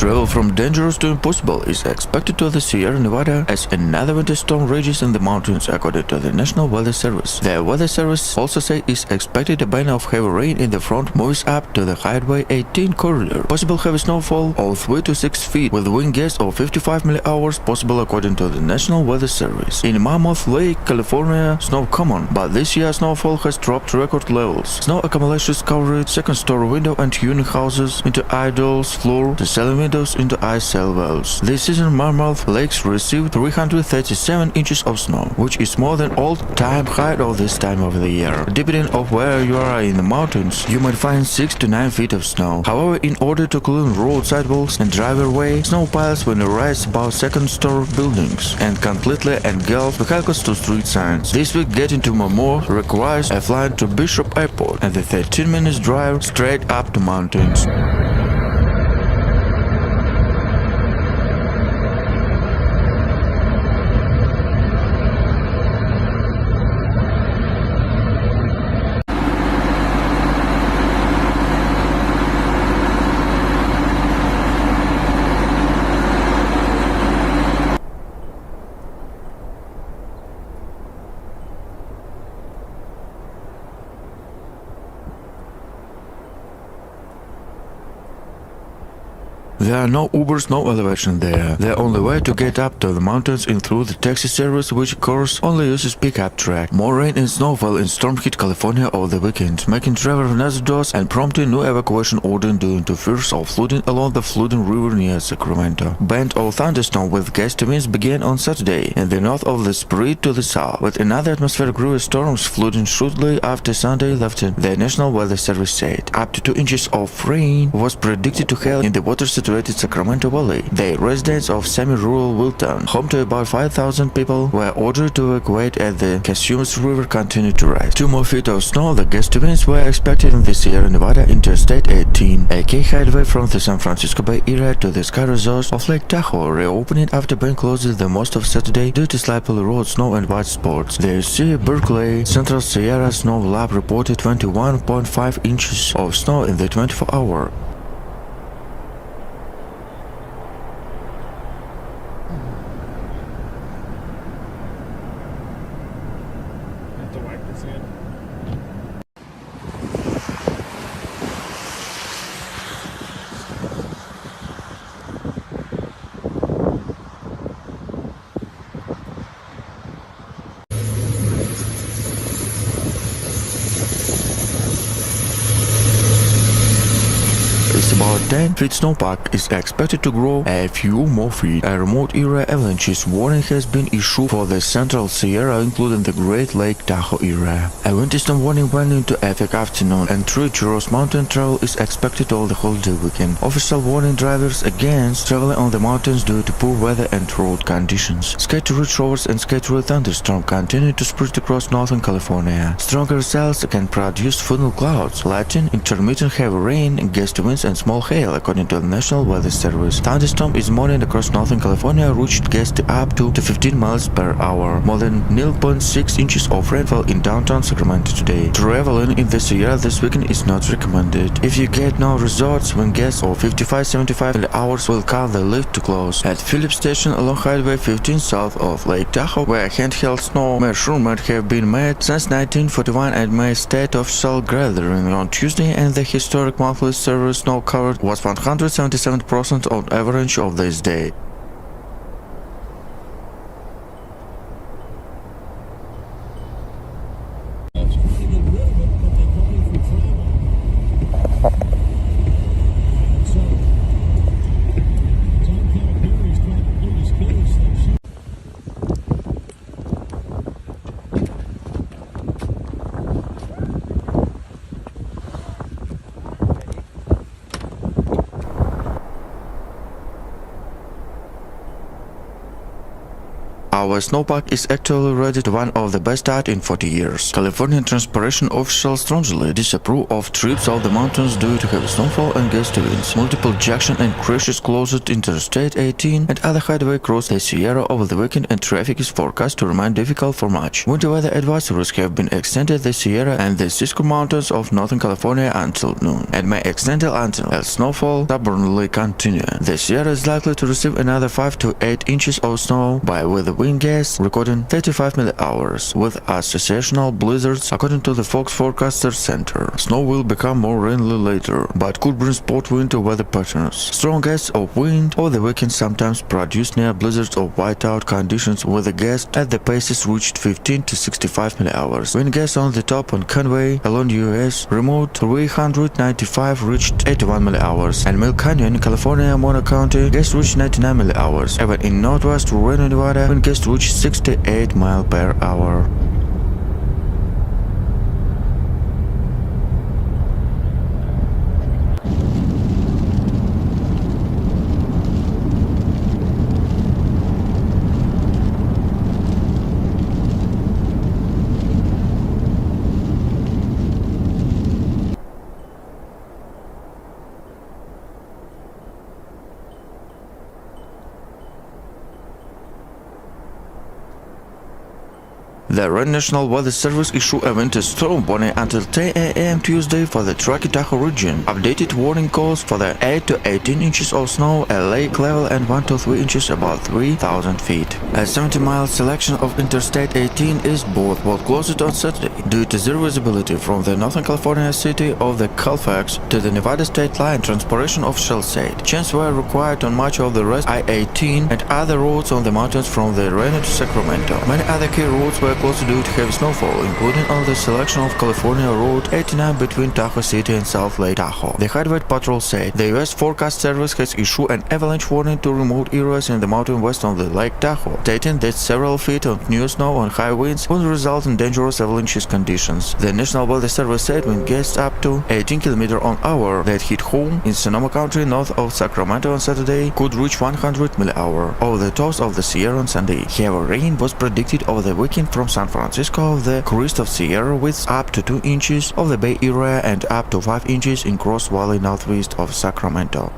Travel from dangerous to impossible is expected to the Sierra Nevada as another winter storm rages in the mountains, according to the National Weather Service. The Weather Service also says it's expected a band of heavy rain in the front moves up to the Highway 18 corridor. Possible heavy snowfall of 3 to 6 feet with wind gusts of 55 mph possible, according to the National Weather Service. In Mammoth Lake, California, snow common, but this year snowfall has dropped to record levels. Snow accumulations covered second-story window and unit houses into idols floor, the cellar windows into ice cell walls. This season, Mammoth Lakes received 337 inches of snow, which is more than all-time high of this time of the year. Depending on where you are in the mountains, you might find 6 to 9 feet of snow. However, in order to clean road sidewalks and driveway, snow piles will rise above second-story buildings and completely engulf vehicles to street signs. This week, getting to Mammoth requires a flight to Bishop Airport and the 13-minute drive straight up the mountains. There are no Ubers, no elevation there. The only way to get up to the mountains is through the taxi service, which of course only uses pickup truck. More rain and snowfall in storm-hit California over the weekend, making travel hazardous and prompting new evacuation order due to fears of flooding along the flooding river near Sacramento. Band of thunderstorm with gusty winds began on Saturday in the north of the spread to the south, with another atmospheric river storms flooding shortly after Sunday lifted, the National Weather Service said. Up to 2 inches of rain was predicted to hail in the water-situated Sacramento Valley. The residents of semi-rural Wilton, home to about 5,000 people, were ordered to evacuate as the Casumas River continued to rise. 2 more feet of snow, the gusty winds were expected in the Sierra Nevada Interstate 18, a key highway from the San Francisco Bay Area to the ski resorts of Lake Tahoe, reopening after being closed the most of Saturday due to slippery road, snow and white spots. The UC Berkeley Central Sierra Snow Lab reported 21.5 inches of snow in the 24-hour. About 10 feet snowpack is expected to grow a few more feet. A remote area avalanches warning has been issued for the Central Sierra, including the Great Lake Tahoe area. A winter storm warning went into effect afternoon, and treacherous mountain travel is expected all the holiday weekend. Official warning drivers against traveling on the mountains due to poor weather and road conditions. Scattered showers and scattered thunderstorms continue to spread across northern California. Stronger cells can produce funnel clouds, lightning, intermittent heavy rain, gusty winds, and small hail, according to the National Weather Service. Thunderstorm is morning across Northern California reached gusty up to 15 miles per hour. More than 0.6 inches of rainfall in downtown Sacramento today. Traveling in the Sierra this weekend is not recommended. If you get no resorts, wind gusts of 55-75 hours will cause the lift to close. At Phillips Station along Highway 15 south of Lake Tahoe, where handheld snow measurement have been made since 1941 and made state official gathering on Tuesday, and the historic monthly service snow covered was 177% on average of this day. our snowpack is actually rated one of the best out in 40 years. California transportation officials strongly disapprove of trips of the mountains due to heavy snowfall and gusty winds. Multiple junction and crashes closed Interstate 18 and other highway cross the Sierra over the weekend, and traffic is forecast to remain difficult for much. Winter weather advisories have been extended the Sierra and the Cisco Mountains of Northern California until noon, and may extend until snowfall stubbornly continue. The Sierra is likely to receive another 5 to 8 inches of snow by with the wind gusts recording 35 mph with associational blizzards according to the Fox Forecaster Center. Snow will become more rainy later, but could bring spot winter weather patterns. Strong gusts of wind over the weekend sometimes produce near blizzards or whiteout conditions, with the gusts at the paces reached 15 to 65 mph. Wind gusts on the top on Conway along US remote 395 reached 81 mph, and Mill Canyon, California, Mono County, gusts reached 99 mph. Even in northwest Reno, Nevada, wind gusts reached 68 mph. The Red National Weather Service issue a winter storm warning until 10 a.m. Tuesday for the Truckee-Tahoe region. Updated warning calls for the 8 to 18 inches of snow at lake level and 1 to 3 inches above 3,000 feet. A 70-mile selection of Interstate 18 eastbound was closed on Saturday due to zero visibility from the Northern California city of the Colfax to the Nevada state line, transportation officials said. Chains were required on much of the rest I-18 and other roads on the mountains from the Reno to Sacramento. Many other key roads were closed due to heavy snowfall, including on the selection of California Road 89 between Tahoe City and South Lake Tahoe. The Highway Patrol said the U.S. Forecast Service has issued an avalanche warning to remote areas in the mountain west of the Lake Tahoe, stating that several feet of new snow and high winds will result in dangerous avalanche conditions. The National Weather Service said wind gusts up to 18 km/h that hit home in Sonoma County north of Sacramento on Saturday could reach 100 mph over the tops of the Sierra on Sunday. Heavy rain was predicted over the weekend from San Francisco of the crest of Sierra with up to 2 inches of the Bay Area and up to 5 inches in Cross Valley northwest of Sacramento.